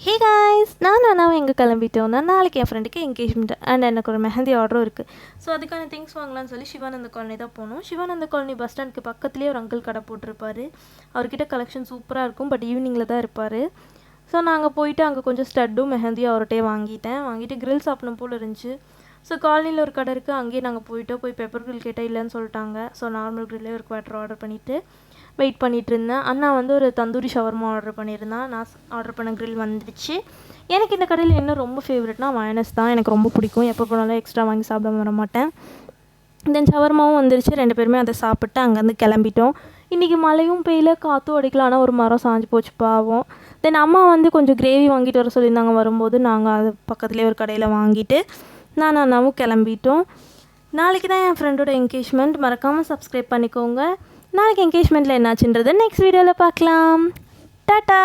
Hey guys, நான் எங்கே கிளம்பிட்டோன்னா நாளைக்கு என் ஃப்ரெண்டுக்கு என்கேஜ்மெண்ட் அண்ட் எனக்கு ஒரு மெஹந்தி ஆர்டரும் இருக்குது. ஸோ அதுக்கான திங்ஸ் வாங்கலாம்னு சொல்லி சிவானந்த காலனி தான் போனோம். சிவானந்த காலனி பஸ் ஸ்டாண்டுக்கு பக்கத்துலேயே ஒரு அங்கிள் கடை போட்டிருப்பாரு. அவர்கிட்ட கலெக்ஷன் சூப்பராக இருக்கும், பட் ஈவினிங்கில் தான் இருப்பார். ஸோ நாங்கள் போயிட்டு அங்கே கொஞ்சம் ஸ்டட்டும் மெஹந்தியும் அவர்கிட்டே வாங்கிட்டு கிரில் சாப்பிடணும் போல் இருந்துச்சு. ஸோ காலனியில் ஒரு கடை இருக்குது, அங்கேயே நாங்கள் போய் பெப்பர் கிரில் கேட்டால் இல்லைன்னு சொல்லிட்டாங்க. ஸோ நார்மல் கிரில்லே ஒரு குவாட்டர் ஆர்டர் பண்ணிவிட்டு வெயிட் பண்ணிகிட்டு இருந்தேன். அண்ணா வந்து ஒரு தந்தூரி ஷவர்மா ஆர்டர் பண்ணியிருந்தான். நான் ஆர்டர் பண்ண கிரில் வந்துடுச்சு. எனக்கு இந்த கடையில் இன்னும் ரொம்ப ஃபேவரெட்னா மயோனஸ் தான். எனக்கு ரொம்ப பிடிக்கும். எப்போ போனாலும் எக்ஸ்ட்ரா வாங்கி சாப்பிடாம வர மாட்டேன். தென் ஷவர்மாவும் வந்துருச்சு. 2 பேருமே அதை சாப்பிட்டு அங்கேருந்து கிளம்பிட்டோம். இன்றைக்கி மழையும் பெய்யல, காற்றும் அடிக்கல, ஆனால் ஒரு மரம் சாஞ்சு போச்சு பாவம். தென் அம்மா வந்து கொஞ்சம் கிரேவி வாங்கிட்டு வர சொல்லியிருந்தாங்க. வரும்போது நாங்கள் அது பக்கத்துலேயே ஒரு கடையில் வாங்கிட்டு அண்ணாவும் கிளம்பிட்டோம். நாளைக்கு தான் என் ஃப்ரெண்டோட என்கேஜ்மெண்ட். மறக்காமல் சப்ஸ்கிரைப் பண்ணிக்கோங்க. நாளைக்கு என்கேஜ்மெண்ட்டில் என்னாச்சுன்றது நெக்ஸ்ட் வீடியோவில் பார்க்கலாம். டாட்டா.